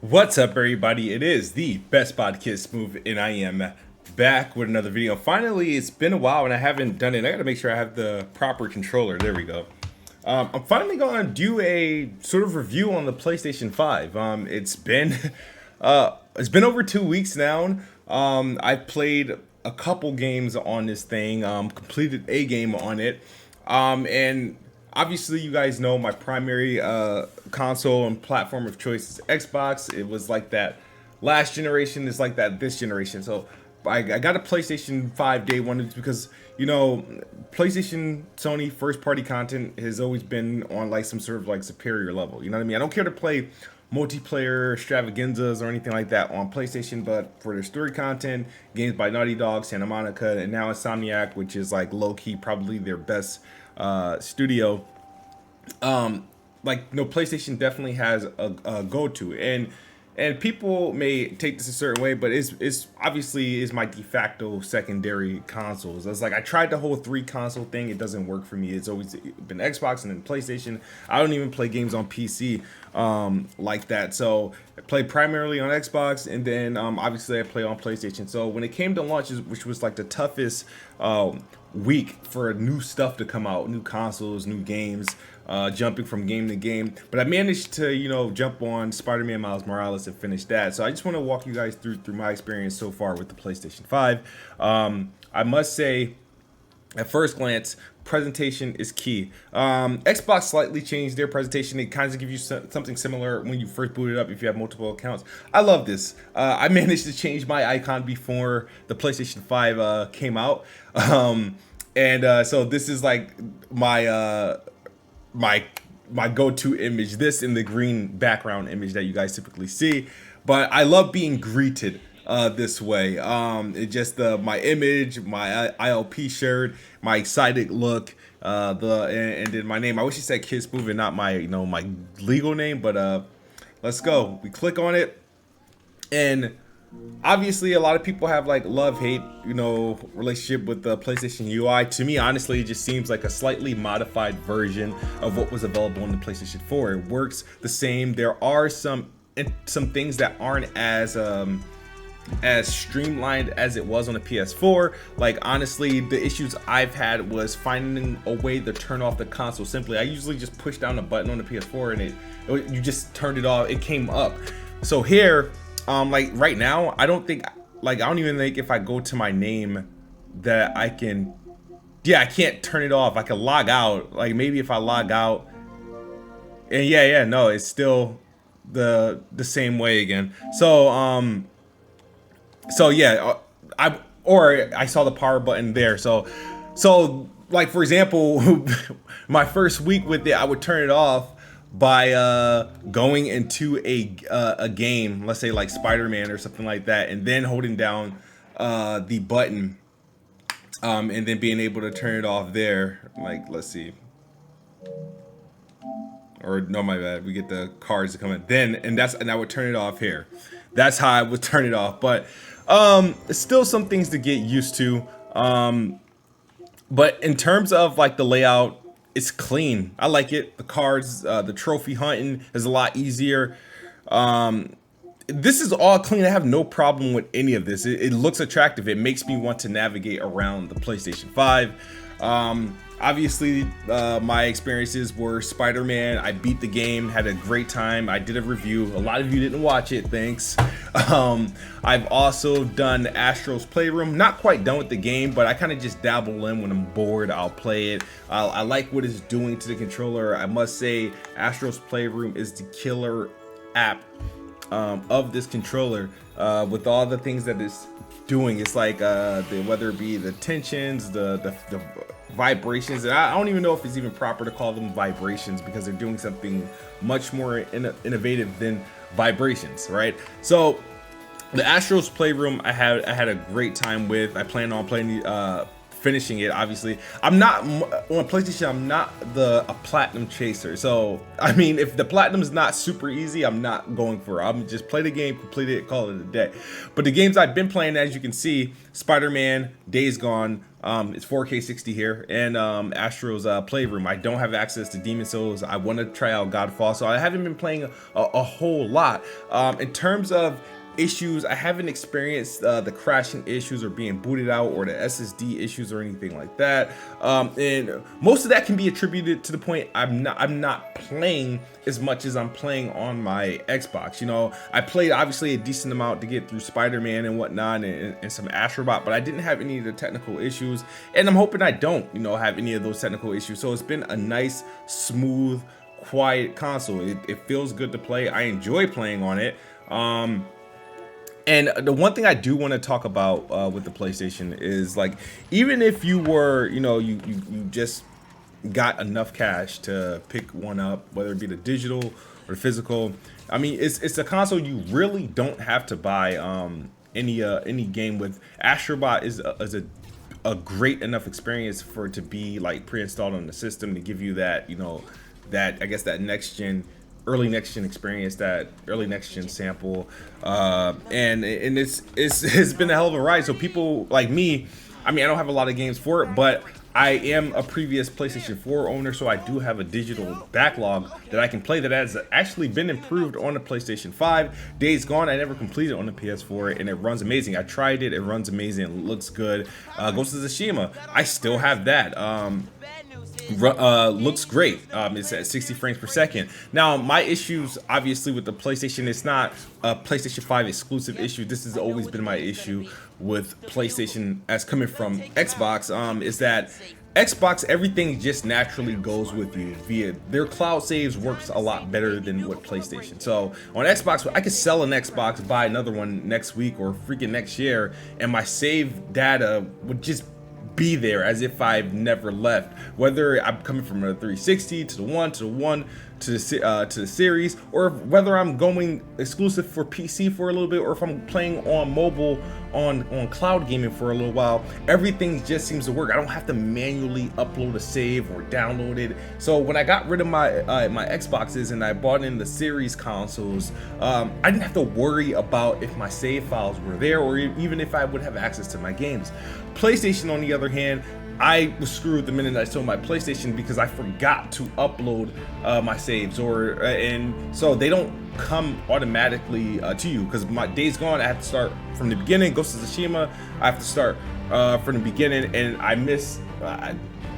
What's up, everybody? It is the Best Podcast Smooth, and I am back with another video. Finally, it's been a while, and I haven't done it. I gotta make sure I have the proper controller. There we go. I'm finally gonna do a sort of review on the PlayStation 5. It's been over 2 weeks now. I've played a couple games on this thing. Completed a game on it, and obviously you guys know my primary console and platform of choice is Xbox. It was like that last generation, is like that this generation. So I got a PlayStation 5 day one because, you know, PlayStation, Sony first party content has always been on like some sort of like superior level. You know what I mean? I don't care to play multiplayer extravaganzas or anything like that on PlayStation, but for their story content, games by Naughty Dog, Santa Monica, and now Insomniac, which is like low key probably their best studio. Like, no, PlayStation definitely has a go-to, and people may take this a certain way, but it's obviously is my de facto secondary consoles. It's like I tried the whole three console thing. It doesn't work for me. It's always been Xbox and then PlayStation. I don't even play games on PC like that. So I play primarily on Xbox, and then obviously I play on PlayStation. So when it came to launches, which was like the toughest week for new stuff to come out, new consoles, new games, jumping from game to game. But I managed to, you know, jump on Spider-Man Miles Morales and finish that. So I just want to walk you guys through my experience so far with the PlayStation 5. I must say, at first glance, presentation is key. Xbox slightly changed their presentation. It kind of gives you something similar when you first boot it up if you have multiple accounts. I love this. I managed to change my icon before the PlayStation 5 came out. So this is like my go-to image, this in the green background image that you guys typically see. But I love being greeted this way. It just my image, my ILP shirt, my excited look, and then my name. I wish it said Kid Smooth and not my my legal name, but let's go. We click on it, and obviously a lot of people have like love-hate relationship with the PlayStation UI. To me, honestly, it just seems like a slightly modified version of what was available on the PlayStation 4. It works the same. There are some things that aren't as streamlined as it was on the PS4. Like, honestly, the issues I've had was finding a way to turn off the console simply. I usually just push down the button on the PS4 and you just turned it off. It came up. So here, like right now, I don't even think if I go to my name that I can, I can't turn it off. I can log out. Like, maybe if I log out, and no, it's still the same way again. I saw the power button there. So like, for example, my first week with it, I would turn it off by going into a game, let's say like Spider-Man or something like that, and then holding down the button, and then being able to turn it off there. Like, let's see. Or no, my bad. We get the cards to come in. And I would turn it off here. That's how I would turn it off. But still some things to get used to. But in terms of like the layout, it's clean. I like it. The cards, the trophy hunting is a lot easier. This is all clean. I have no problem with any of this. It looks attractive. It makes me want to navigate around the PlayStation 5. Obviously, my experiences were Spider-Man. I beat the game, had a great time. I did a review. A lot of you didn't watch it, thanks. I've also done Astro's Playroom. Not quite done with the game, but I kind of just dabble in when I'm bored. I'll play it. I like what it's doing to the controller. I must say, Astro's Playroom is the killer app of this controller, with all the things that it's doing. It's like whether it be the tensions, the vibrations. I don't even know if it's even proper to call them vibrations, because they're doing something much more innovative than vibrations, right? So the Astro's Playroom, I had a great time with. I plan on playing finishing it. Obviously, I'm not on PlayStation. I'm not a platinum chaser. So I mean, if the platinum's not super easy, I'm not going for it. I'm just play the game, complete it, call it a day. But the games I've been playing, as you can see, Spider-Man, Days Gone. It's 4K 60 here, and Astro's Playroom. I don't have access to Demon Souls. I want to try out Godfall, so I haven't been playing a whole lot. In terms of issues, I haven't experienced the crashing issues or being booted out or the SSD issues or anything like that. And most of that can be attributed to the point I'm not playing as much as I'm playing on my Xbox. You know, I played obviously a decent amount to get through Spider-Man and whatnot, and some Astrobot, but I didn't have any of the technical issues, and I'm hoping I don't, you know, have any of those technical issues. So it's been a nice, smooth, quiet console. It feels good to play. I enjoy playing on it. And the one thing I do want to talk about with the PlayStation is, like, even if you were, you know, you just got enough cash to pick one up, whether it be the digital or the physical, I mean, it's a console you really don't have to buy any game with. Astrobot is a great enough experience for it to be like pre-installed on the system to give you that, you know, that, I guess, that early next gen experience, that early next gen sample, and it's been a hell of a ride. So people like me, I mean, I don't have a lot of games for it, but I am a previous PlayStation 4 owner, so I do have a digital backlog that I can play that has actually been improved on the PlayStation 5. Days Gone, I never completed on the PS4, and it runs amazing. I tried it, it runs amazing, it looks good. Ghost of Tsushima, I still have that. Looks great. It's at 60 frames per second. Now, my issues, obviously, with the PlayStation, it's not a PlayStation 5 exclusive issue. This has always been my issue with PlayStation as coming from Xbox, is that Xbox, everything just naturally goes with you via their cloud saves. Works a lot better than what PlayStation. So on Xbox, I could sell an Xbox, buy another one next week or freaking next year, and my save data would just be there as if I've never left, whether I'm coming from a 360 to the one to the series, or whether I'm going exclusive for PC for a little bit, or if I'm playing on mobile on cloud gaming for a little while. Everything just seems to work. I don't have to manually upload a save or download it. So when I got rid of my my Xboxes and I bought in the series consoles, I didn't have to worry about if my save files were there or even if I would have access to my games. PlayStation, on the other hand, I was screwed the minute I sold my PlayStation because I forgot to upload my saves, and so they don't come automatically to you. Because my Days Gone, I have to start from the beginning. Ghost of Tsushima, I have to start from the beginning, and I miss.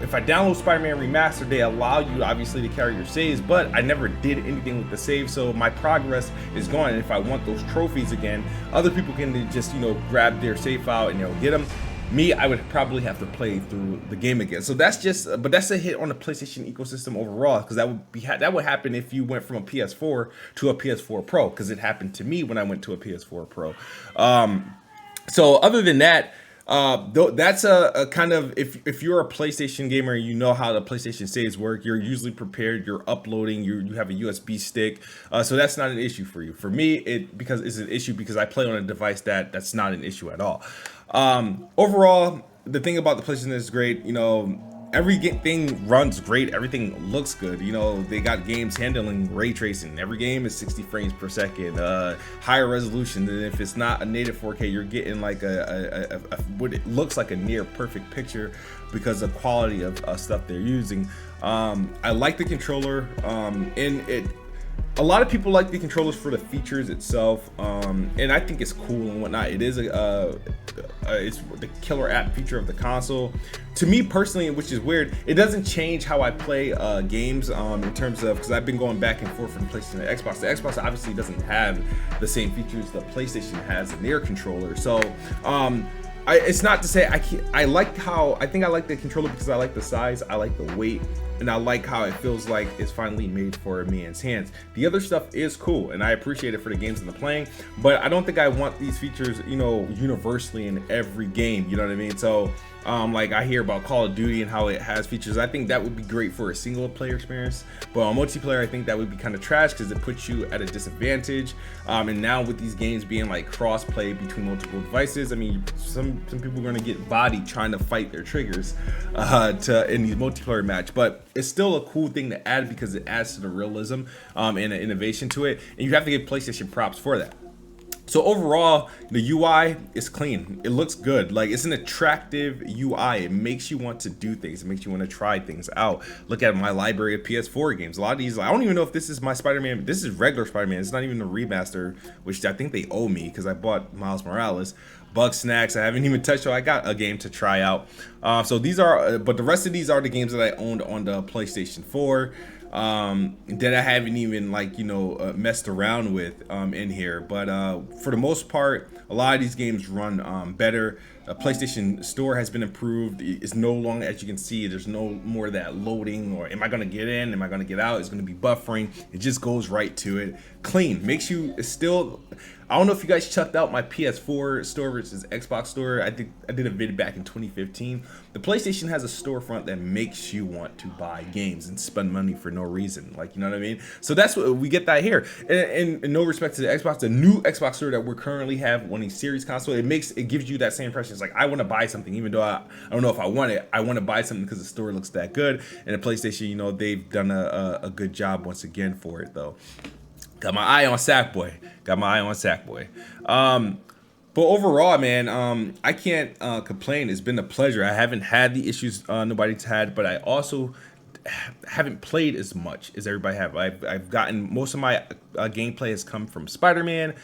If I download Spider-Man Remastered, they allow you obviously to carry your saves, but I never did anything with the save, so my progress is gone. And if I want those trophies again, other people can just, you know, grab their save file and, you know, get them. Me, I would probably have to play through the game again. So that's just, but that's a hit on the PlayStation ecosystem overall, because that would happen if you went from a PS4 to a PS4 Pro, because it happened to me when I went to a PS4 Pro. So other than that, that's a kind of, if you're a PlayStation gamer, you know how the PlayStation saves work. You're usually prepared. You're uploading. You have a USB stick, so that's not an issue for you. For me, because it's an issue because I play on a device that's not an issue at all. Overall, the thing about the PlayStation is great. You know, everything runs great. Everything looks good. You know, they got games handling ray tracing. Every game is 60 frames per second, higher resolution than if it's not a native 4K. You're getting like what it looks like a near perfect picture because of quality of stuff they're using. I like the controller, and a lot of people like the controllers for the features itself, and I think it's cool and whatnot. It is it's the killer app feature of the console. To me personally, which is weird, it doesn't change how I play games in terms of, because I've been going back and forth from PlayStation to Xbox. The Xbox obviously doesn't have the same features the PlayStation has in their controller. So it's not to say I like the controller because I like the size, I like the weight. and I like how it feels like it's finally made for a man's hands. The other stuff is cool, and I appreciate it for the games and the playing, but I don't think I want these features, you know, universally in every game, you know what I mean? So like I hear about Call of Duty and how it has features. I think that would be great for a single player experience, but on multiplayer I think that would be kind of trash because it puts you at a disadvantage. And now with these games being like cross play between multiple devices, I mean some people are going to get bodied trying to fight their triggers in these multiplayer match, but it's still a cool thing to add because it adds to the realism and an innovation to it, and you have to give PlayStation props for that. So overall, the UI is clean. It looks good. Like, it's an attractive UI. It makes you want to do things. It makes you want to try things out. Look at my library of PS4 games. A lot of these, I don't even know if this is my Spider-Man. This is regular Spider-Man. It's not even a remaster, which I think they owe me because I bought Miles Morales. Bug Snacks, I haven't even touched, so I got a game to try out. So these are, but the rest of these are the games that I owned on the PlayStation 4. That I haven't even, like, you know, messed around with in here, but for the most part a lot of these games run better. PlayStation Store has been improved. It's no longer, as you can see, there's no more of that loading or am I gonna get in, am I gonna get out, it's gonna be buffering. It just goes right to it. Clean, makes you, it's still, I don't know if you guys checked out my PS4 store versus Xbox store. I did a video back in 2015. The PlayStation has a storefront that makes you want to buy games and spend money for no reason. Like, you know what I mean? So that's what we get that here. And in no respect to the Xbox, the new Xbox store that we currently have on a series console, it gives you that same impression. It's like, I want to buy something, even though I don't know if I want it. I want to buy something because the store looks that good. And the PlayStation, you know, they've done a good job once again for it though. Got my eye on Sackboy. But overall, man, I can't complain. It's been a pleasure. I haven't had the issues nobody's had, but I also haven't played as much as everybody have. I've gotten, most of my gameplay has come from Spider-Man.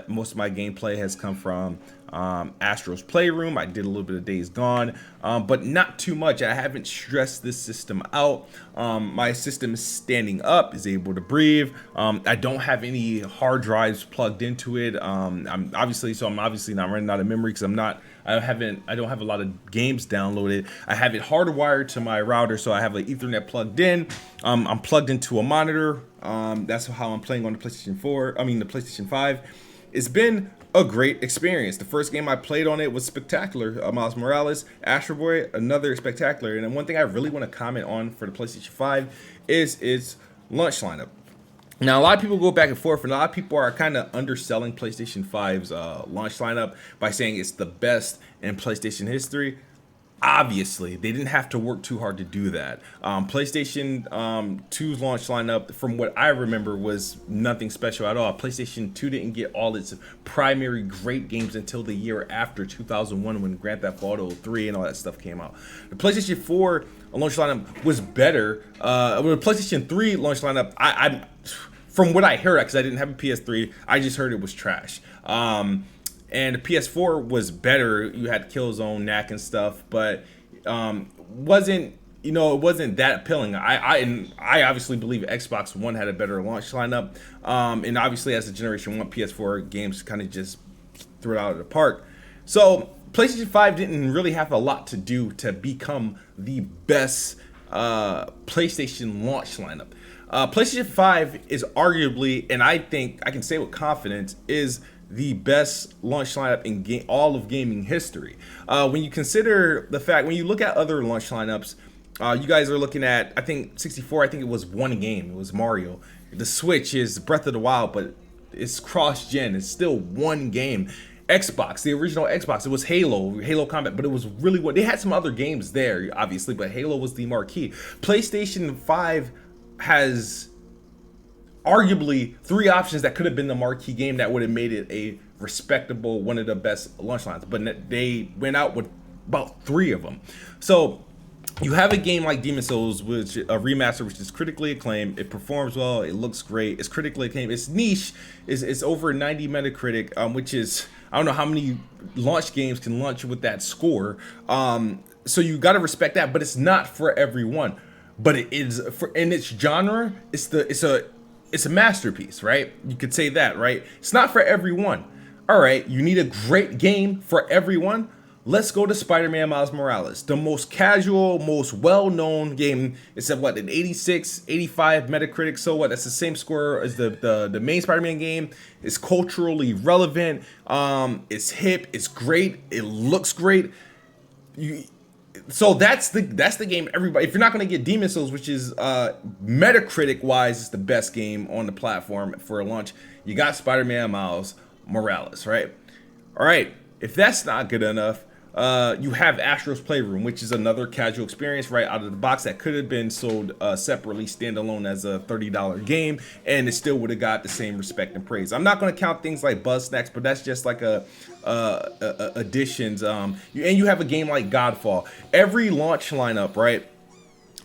Most of my gameplay has come from Astro's Playroom. I did a little bit of Days Gone, but not too much. I haven't stressed this system out. My system is standing up, is able to breathe. I don't have any hard drives plugged into it. I'm obviously not running out of memory because I don't have a lot of games downloaded. I have it hardwired to my router, so I have an Ethernet plugged in. I'm plugged into a monitor. That's how I'm playing on the PlayStation 5. It's been a great experience. The first game I played on it was spectacular. Miles Morales, Astro Boy, another spectacular. And then one thing I really want to comment on for the PlayStation 5 is its launch lineup. Now, a lot of people go back and forth, and a lot of people are kind of underselling PlayStation 5's launch lineup by saying it's the best in PlayStation history. Obviously, they didn't have to work too hard to do that. PlayStation 2's launch lineup, from what I remember, was nothing special at all. PlayStation 2 didn't get all its primary great games until the year after 2001 when Grand Theft Auto 3 and all that stuff came out. The PlayStation 4 launch lineup was better. The PlayStation 3 launch lineup, I from what I heard, because I didn't have a PS3, I just heard it was trash. And the PS4 was better. You had Killzone, Knack, and stuff, but wasn't that appealing. I obviously believe Xbox One had a better launch lineup, and obviously as the Generation 1 PS4 games kind of just threw it out of the park. So PlayStation 5 didn't really have a lot to do to become the best PlayStation launch lineup. PlayStation 5 is arguably, and I think I can say with confidence, is the best launch lineup in all of gaming history. When you consider the fact, when you look at other launch lineups, you guys are looking at, I think 64, I think it was one game, it was Mario. The Switch is Breath of the Wild, but it's cross-gen, it's still one game. Xbox, the original Xbox, it was Halo Combat, but it was really what, they had some other games there, obviously, but Halo was the marquee. PlayStation 5 has arguably three options that could have been the marquee game that would have made it a respectable, one of the best launch lines, but they went out with about three of them. So you have a game like Demon's Souls, which a remaster, which is critically acclaimed. It performs well, it looks great, it's critically acclaimed, it's niche, it's over 90 Metacritic, which is, I don't know how many launch games can launch with that score. So you got to respect that, but it's not for everyone. But it is, for in its genre, it's a masterpiece, right? You could say that, right? It's not for everyone. All right, you need a great game for everyone. let's go to Spider-Man Miles Morales, the most casual, most well-known game. It's at what, an 86, 85 Metacritic. So what? That's the same score as the main Spider-Man game. It's culturally relevant. It's hip. It's great. It looks great. So that's the game. Everybody, if you're not gonna get Demon Souls, which is Metacritic wise, is the best game on the platform for a launch, you got Spider-Man Miles Morales, right? All right. If that's not good enough, you have Astro's Playroom, which is another casual experience right out of the box that could have been sold separately, standalone as a $30 game, and it still would have got the same respect and praise. I'm not going to count things like Buzz Snacks, but that's just like additions. And you have a game like Godfall. Every launch lineup, right,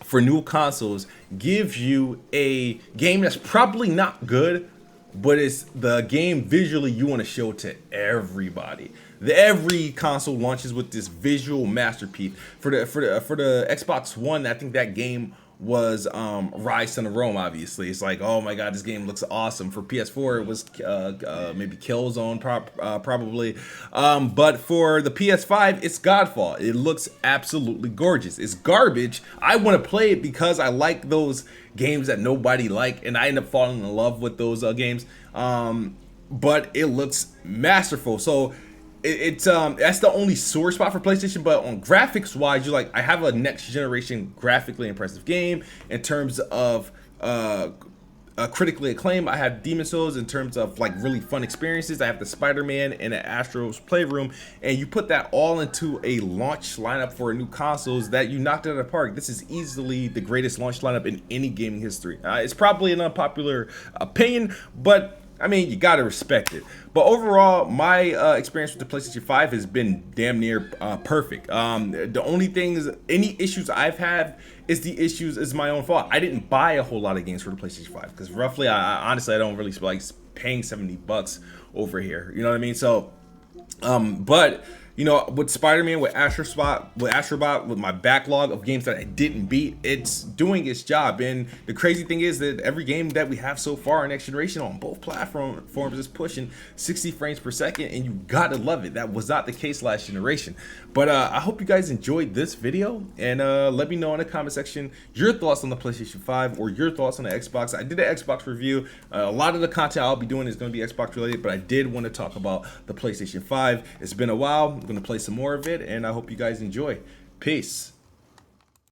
for new consoles gives you a game that's probably not good, but it's the game visually you want to show to everybody. Every console launches with this visual masterpiece. For the Xbox One, I think that game was Rise Son of Rome. Obviously, it's like, oh my god, this game looks awesome. For PS4, it was maybe Killzone, probably. But for the PS5, it's Godfall. It looks absolutely gorgeous. It's garbage. I want to play it because I like those games that nobody like, and I end up falling in love with those games. But it looks masterful. So it's that's the only sore spot for PlayStation. But on graphics wise, you're like, I have a next generation graphically impressive game. In terms of critically acclaimed, I have Demon Souls. In terms of like really fun experiences, I have the Spider-Man and the Astro's Playroom. And you put that all into a launch lineup for a new consoles that you knocked it out of the park. This is easily the greatest launch lineup in any gaming history. It's probably an unpopular opinion, but I mean, you gotta respect it. But overall, my experience with the PlayStation 5 has been damn near perfect. The only things, any issues I've had is my own fault. I didn't buy a whole lot of games for the PlayStation 5 because roughly, honestly, I don't really like paying $70 over here. You know what I mean? So, but you know, with Spider-Man, with Astrobot, with my backlog of games that I didn't beat, it's doing its job. And the crazy thing is that every game that we have so far in next generation on both platforms is pushing 60 frames per second, and you gotta love it. That was not the case last generation. But I hope you guys enjoyed this video, and let me know in the comment section your thoughts on the PlayStation 5 or your thoughts on the Xbox. I did an Xbox review. A lot of the content I'll be doing is going to be Xbox related, but I did want to talk about the PlayStation 5. It's been a while. I'm going to play some more of it, and I hope you guys enjoy. Peace.